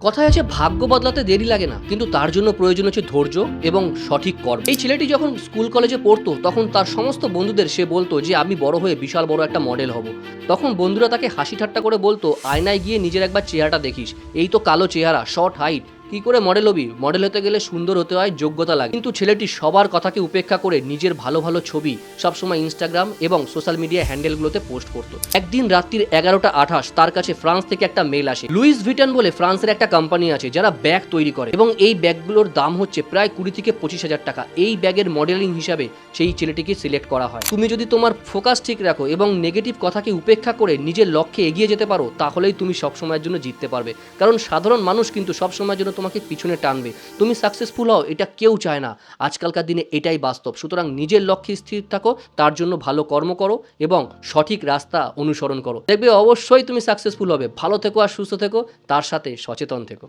কথায় আছে ভাগ্য বদলাতে দেরি লাগে না, কিন্তু তার জন্য প্রয়োজন হচ্ছে ধৈর্য এবং সঠিক কর্ম। এই ছেলেটি যখন স্কুল কলেজে পড়তো তখন তার সমস্ত বন্ধুদের সে বলতো যে আমি বড় হয়ে বিশাল বড় একটা মডেল হব। তখন বন্ধুরা তাকে হাসি ঠাট্টা করে বলতো আয়নায় গিয়ে নিজের একবার চেহারাটা দেখিস, এই তো কালো চেহারা, শর্ট হাইট, কি করে মডেল হবি? মডেল হতে গেলে সুন্দর হতে হয়, যোগ্যতা লাগে। কিন্তু ছেলেটি সবার কথাকে উপেক্ষা করে নিজের ভালো ভালো ছবি সবসময় ইনস্টাগ্রাম এবং সোশ্যাল মিডিয়া হ্যান্ডেলগুলোতে পোস্ট করত। একদিন রাত্রির 11:28 তার কাছে ফ্রান্স থেকে একটা মেল আসে। লুইস ভিটন বলে ফ্রান্সের একটা কোম্পানি আছে যারা ব্যাগ তৈরি করে এবং এই ব্যাগগুলোর দাম হচ্ছে প্রায় 20 থেকে 25,000 টাকা। এই ব্যাগের মডেলিং হিসাবে সেই ছেলেটিকে সিলেক্ট করা হয়। তুমি যদি তোমার ফোকাস ঠিক রাখো এবং নেগেটিভ কথাকে উপেক্ষা করে নিজের লক্ষ্যে এগিয়ে যেতে পারো, তাহলেই তুমি সবসময়ের জন্য জিততে পারবে। কারণ সাধারণ মানুষ কিন্তু সবসময়ের জন্য তোমাকে পিছনে টানবে। তুমি সাকসেসফুল হও এটা কেউ চায় না, আজকালকার দিনে এটাই বাস্তব। সুতরাং নিজের লক্ষ্যে স্থির থাকো, তার জন্য ভালো কর্ম করো এবং সঠিক রাস্তা অনুসরণ করো, দেখবে অবশ্যই তুমি সাকসেসফুল হবে। ভালো থেকো আর সুস্থ থেকো, তার সাথে সচেতন থেকো।